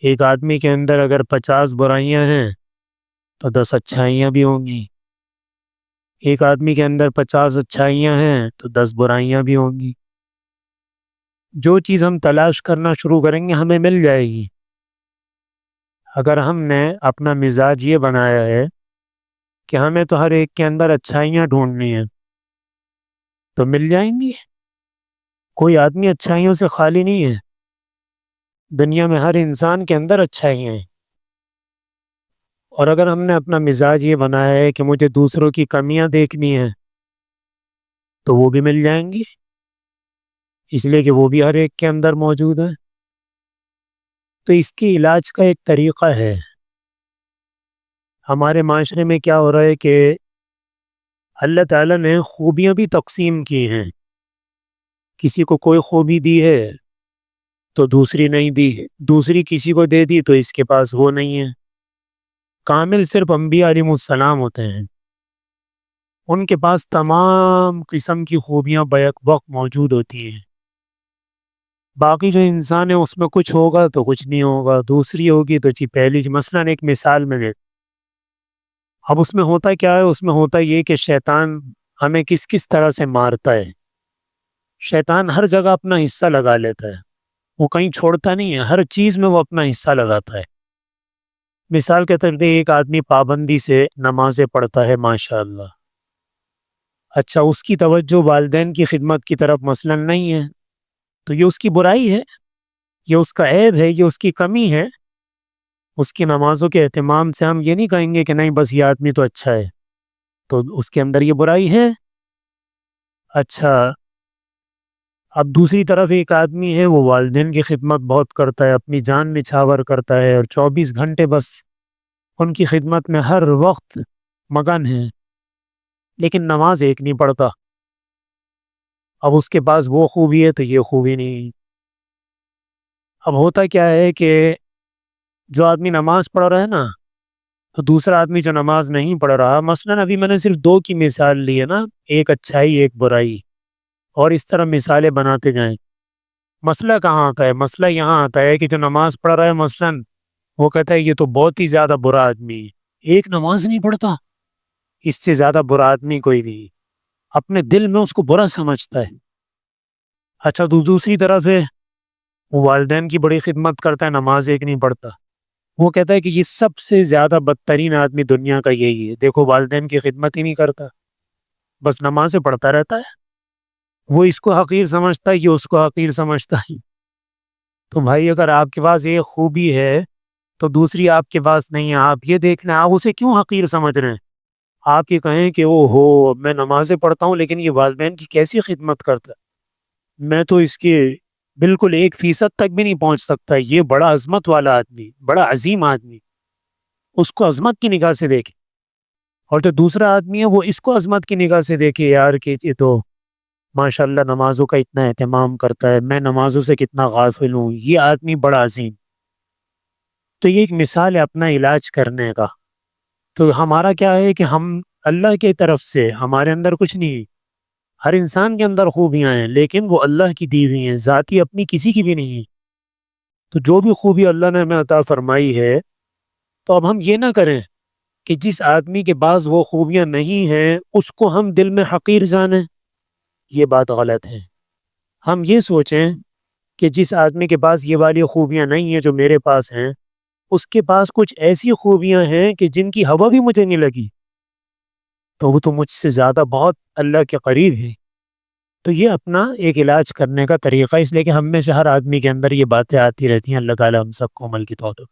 ایک آدمی کے اندر اگر 50 برائیاں ہیں تو 10 اچھائیاں بھی ہوں گی۔ ایک آدمی کے اندر 50 اچھائیاں ہیں تو 10 برائیاں بھی ہوں گی۔ جو چیز ہم تلاش کرنا شروع کریں گے ہمیں مل جائے گی۔ اگر ہم نے اپنا مزاج یہ بنایا ہے کہ ہمیں تو ہر ایک کے اندر اچھائیاں ڈھونڈنی ہیں تو مل جائیں گی۔ کوئی آدمی اچھائیوں سے خالی نہیں ہے، دنیا میں ہر انسان کے اندر اچھائیاں ہیں۔ اور اگر ہم نے اپنا مزاج یہ بنایا ہے کہ مجھے دوسروں کی کمیاں دیکھنی ہیں تو وہ بھی مل جائیں گی، اس لیے کہ وہ بھی ہر ایک کے اندر موجود ہے۔ تو اس کی علاج کا ایک طریقہ ہے۔ ہمارے معاشرے میں کیا ہو رہا ہے کہ اللہ تعالیٰ نے خوبیاں بھی تقسیم کی ہیں۔ کسی کو کوئی خوبی دی ہے تو دوسری نہیں دی، دوسری کسی کو دے دی تو اس کے پاس وہ نہیں ہے۔ کامل صرف انبیاء علیہ السلام ہوتے ہیں، ان کے پاس تمام قسم کی خوبیاں بیک وقت موجود ہوتی ہیں۔ باقی جو انسان ہے اس میں کچھ ہوگا تو کچھ نہیں ہوگا، دوسری ہوگی تو پہلی مثلا ایک مثال میں اب اس میں ہوتا کیا ہے؟ اس میں ہوتا یہ کہ شیطان ہمیں کس کس طرح سے مارتا ہے۔ شیطان ہر جگہ اپنا حصہ لگا لیتا ہے، وہ کہیں چھوڑتا نہیں ہے، ہر چیز میں وہ اپنا حصہ لگاتا ہے۔ مثال کے طور پہ ایک آدمی پابندی سے نمازیں پڑھتا ہے ماشاءاللہ، اچھا اس کی توجہ والدین کی خدمت کی طرف مثلا نہیں ہے تو یہ اس کی برائی ہے، یہ اس کا عیب ہے، یہ اس کی کمی ہے۔ اس کی نمازوں کے اہتمام سے ہم یہ نہیں کہیں گے کہ نہیں بس یہ آدمی تو اچھا ہے، تو اس کے اندر یہ برائی ہے۔ اچھا اب دوسری طرف ایک آدمی ہے، وہ والدین کی خدمت بہت کرتا ہے، اپنی جان نچھاور کرتا ہے اور 24 گھنٹے بس ان کی خدمت میں ہر وقت مگن ہے، لیکن نماز ایک نہیں پڑھتا۔ اب اس کے پاس وہ خوبی ہے تو یہ خوبی نہیں۔ اب ہوتا کیا ہے کہ جو آدمی نماز پڑھ رہا ہے نا تو دوسرا آدمی جو نماز نہیں پڑھ رہا، مثلا ابھی میں نے صرف 2 کی مثال لی ہے نا، ایک اچھائی ایک برائی، اور اس طرح مثالیں بناتے جائیں۔ مسئلہ کہاں آتا ہے؟ مسئلہ یہاں آتا ہے کہ جو نماز پڑھ رہا ہے مثلا وہ کہتا ہے یہ تو بہت ہی زیادہ برا آدمی ہے، ایک نماز نہیں پڑھتا، اس سے زیادہ برا آدمی کوئی نہیں، اپنے دل میں اس کو برا سمجھتا ہے۔ اچھا دوسری طرف ہے وہ والدین کی بڑی خدمت کرتا ہے، نماز ایک نہیں پڑھتا، وہ کہتا ہے کہ یہ سب سے زیادہ بدترین آدمی دنیا کا یہی ہے، دیکھو والدین کی خدمت ہی نہیں کرتا، بس نمازیں پڑھتا رہتا ہے۔ وہ اس کو حقیر سمجھتا ہے، یہ اس کو حقیر سمجھتا ہے۔ تو بھائی اگر آپ کے پاس ایک خوبی ہے تو دوسری آپ کے پاس نہیں ہے، آپ یہ دیکھ لیں آپ اسے کیوں حقیر سمجھ رہے ہیں؟ آپ یہ کہیں کہ او ہو میں نمازیں پڑھتا ہوں لیکن یہ والدین کی کیسی خدمت کرتا ہے، میں تو اس کے بالکل 1% تک بھی نہیں پہنچ سکتا، یہ بڑا عظمت والا آدمی، بڑا عظیم آدمی، اس کو عظمت کی نگاہ سے دیکھے۔ اور جو دوسرا آدمی ہے وہ اس کو عظمت کی نگاہ سے دیکھے، یار کہ یہ تو ماشاءاللہ نمازوں کا اتنا اہتمام کرتا ہے، میں نمازوں سے کتنا غافل ہوں، یہ آدمی بڑا عظیم۔ تو یہ ایک مثال ہے اپنا علاج کرنے کا۔ تو ہمارا کیا ہے کہ ہم اللہ کی طرف سے، ہمارے اندر کچھ نہیں، ہر انسان کے اندر خوبیاں ہیں لیکن وہ اللہ کی دی ہوئی ہیں، ذاتی اپنی کسی کی بھی نہیں ہے۔ تو جو بھی خوبی اللہ نے ہمیں عطا فرمائی ہے تو اب ہم یہ نہ کریں کہ جس آدمی کے پاس وہ خوبیاں نہیں ہیں اس کو ہم دل میں حقیر جانیں، یہ بات غلط ہے۔ ہم یہ سوچیں کہ جس آدمی کے پاس یہ والی خوبیاں نہیں ہیں جو میرے پاس ہیں، اس کے پاس کچھ ایسی خوبیاں ہیں کہ جن کی ہوا بھی مجھے نہیں لگی، تو وہ تو مجھ سے زیادہ بہت اللہ کے قریب ہے۔ تو یہ اپنا ایک علاج کرنے کا طریقہ، اس لیے کہ ہم میں سے ہر آدمی کے اندر یہ باتیں آتی رہتی ہیں۔ اللہ تعالی ہم سب کو عمل کی توفیق